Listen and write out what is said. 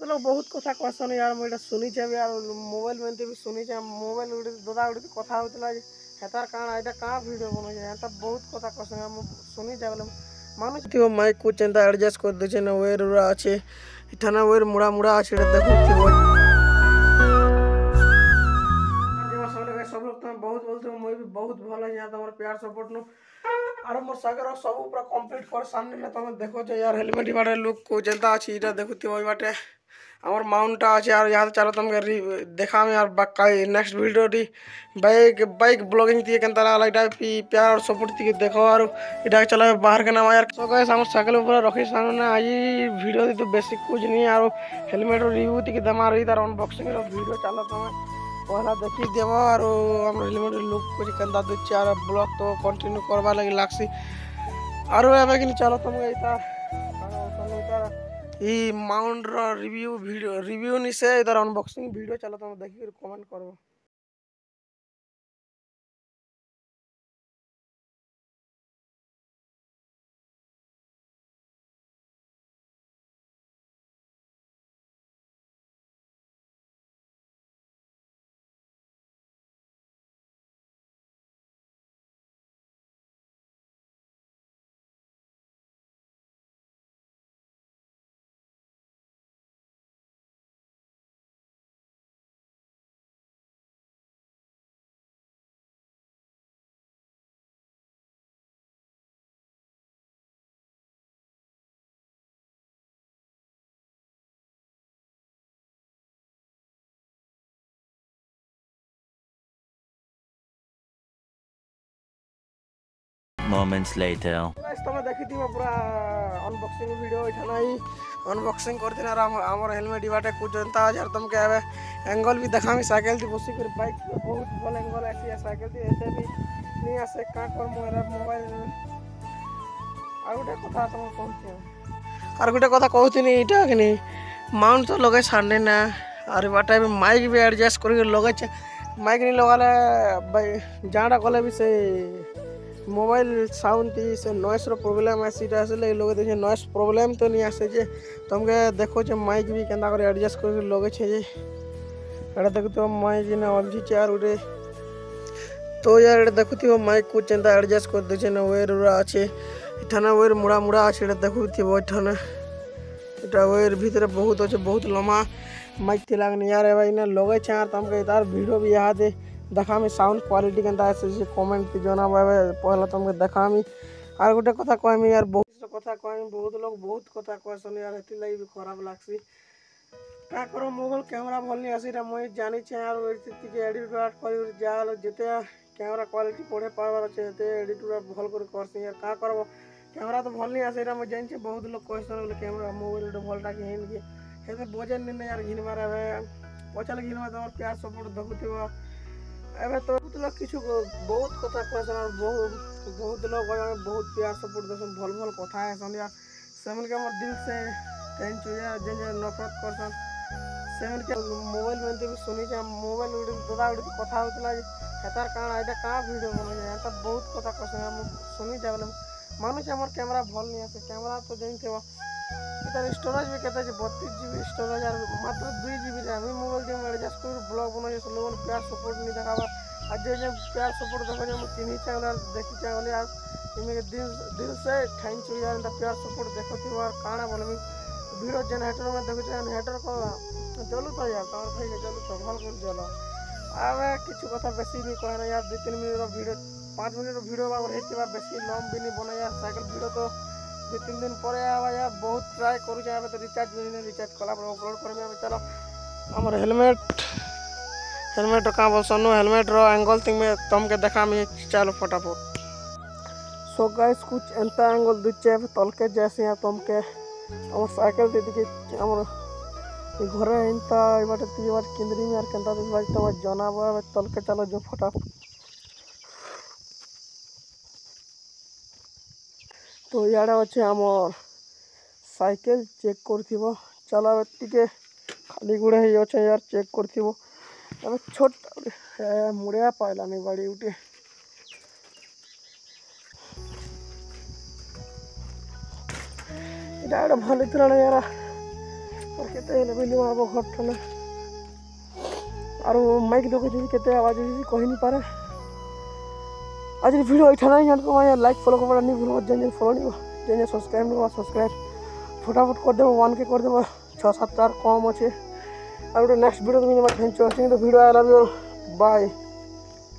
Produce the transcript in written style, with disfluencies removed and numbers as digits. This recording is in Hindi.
लोग बहुत कथा कहसन यार मुझे शुनी यार मोबाइल में भी शुनी मोबाइल गुटे दादा गुटे कथा होता है हेतार काଣା एटा काଣା वीडियो बनाई एंता बहुत कथा कहसन हम शुनी बोले मानुष थी माइक कुछ एंता एडजस्ट कर दे ना वेर उरा अच्छे इठाना वेर मुड़ा मुड़ा अच्छे देखो सब लोग तुम्हें बहुत बोलते हो मुझे भी बहुत भल है तुम प्यार सपोर्ट नु और मोर सागर सब पूरा कंप्लीट कर सामने तुम देखो यार हेलमेट बाटे लुक को जेंता अच्छी इटा देखुथि बाटे आमर माउंटा अच्छे यार यहाँ चलो तुमके देखा यार next video T bike bike blogging थी केनता लागला इटा प्यार और सपोर्ट थी देखो और इटा चला बाहर के नाम यार सो गाइस हम साइकिल ऊपर रखी सानो ना आज वीडियो तो बेसिक कुछ नहीं और हेलमेट रिव्यू थी दमा रही तार अनबॉक्सिंग वीडियो चलो तुम पहला देखी देव और हम हेलमेट लुक कुछ केनता दूचे और ब्लॉग तो कंटिन्यू करवा लगी लागसी और एबे कि चलो तुमके इता माउंट रिव्यू वीडियो रिव्यू नहीं से इधर अनबॉक्सिंग वीडियो चलो तुम देखिए कमेंट करो। Moments later. तुम देखी पूरा अनबॉक्सिंग वीडियो इठाना ही अनबॉक्सिंग करते ना आमर हेलमेट बाटे कुछ एंता यार तुमके एबे एंगल भी देखा साइकिल थी बसी कर बाइक बहुत भल एंगल ऐसी साइकिल थी ऐसे भी नहीं आसे का कर मोर मोबाइल और गोटे कथा तुम कहूँ और गोटे कथा कहूनी इटा कि माउंट तो लगे छाड़ने ना और बाटे भी माइक भी एडजस्ट कर लगे माइक नहीं लगाले जहाँ गले भी से मोबाइल साउंड थी से नॉइस प्रोब्लेम आसीटा आसले लोग देखे नॉइस प्रॉब्लम तो नहीं आसे जे तुमके देखो जे माइक भी केंता कर एडजस्ट कर लगे छे जे एटा देखुतो माइक ने अलझी चार उडे तो यार एटा देखुतो माइक को चेंता एडजस्ट कर दे ना वेर उरा अच्छे इठाना वेर मुड़ा मुड़ा अच्छे एटा देखुतो इठाना एटा वेर भीतर बहुत अच्छे बहुत लम्बा माइक थी लागने यार ए भाई ने लगे छे यार तुमके तार वीडियो भी यहाँ दे देखा साउंड क्वालिटी केनता है कमेंट जना पहला तुमके देखा और गोटे कथा कहमी यार बहुत कथा कहमी बहुत लोग बहुत कथा कहसन यार हेती लगी भी खराब लागसी का करो मोबाइल कैमरा भल नहीं आसी मुझे जानी यार एडिट कर जा जिते कैमरा क्वालिटी पढ़े पार्बार अच्छे एडिट भल कर करसी यार का करब कैमरा तो भल नहीं आसे मुझे जानी बहुत लोग कहसन कैमरा मोबाइल गोटे भलटा घिन के बजन नहीं यार घिनबार पचाल घिनवा तुम प्यार सपोर्ट देखुव एबे तो लोग किछु बहुत कथा कहसन और बहुत लोग बहुत प्यार सपोर्ट देसन भल भल कथा है यार सेमन के हमर दिल से थैंक यू यार जे नफरत करसन सेमन के मोबाइल में भी सुनी मोबाइल गुटे दादा गुटे कथा होता है हेतार काଣା एटा काଣା वीडियो बनाई एंता बहुत कथा कहसन हम शुनी बोले मानुष हमर कैमरा भल नहीं आसे कैमरा तो जानते इधर स्टोरेज भी कहते हैं 32 GB स्टोरेज और मात्र 2 GB रैम मोबाइल जो एडजस्ट कर ब्लॉग बनाई लोगों प्यार सपोर्ट नहीं देखा आज जे प्यार सपोर्ट देखो मुझे चिन्ही चाहे देखी चाहे यार इनके दिल से थैंक यू यार प्यार सपोर्ट देखो थी यार काଣା बोले वीडियो जेन हेटर में देखो हेटर को चलू तो यार तुम भाई चलू तो भल कर चलो अब किसी कथा बेसी नहीं कहना यार 2-3 मिनट वीडियो 5 मिनट वीडियो रही बेसी लंब भी नहीं बना यार साइकिल वीडियो तो 2-3 दिन पर यार बहुत ट्राई करूँ तो रिचार्ज भी नहीं रिचार्ज कला अपलोड कर चलो हमारे हेलमेट क्या बोलसन हेलमेट एंगल थिंग में तुमके देखा चलो फटाफट सो गाइस कुछ एंता एंगल दूचे तलके जैसे यहाँ तुमके हम साइकिल दीदी घर एंता बाटे केंद्री में केंता तुम जनाब तलके चलो जो फटाफट तो इे अच्छे आम साइकेल चेक कर चला टे खाली गुड़े अच्छे यार चेक कर छोट मुड़िया पाइलानी गाड़ी उठे इटा भल यार আর কেতে হেলে বিলি মারব ঘরটা না আর মাইক দেখেছি কেতে আওয়াজ হয়েছি কহিনি পারে आज वीडियो इतना ही जानको मैं लाइक फॉलो करना नहीं भूलो जेन फॉलो नहीं जेन सब्सक्राइब नहीं सब्सक्राइब फटाफट कर देव 1 के कर देव 6-7 कम अच्छे और नेक्स्ट वीडियो तो वीडियो आए लव यू बाय।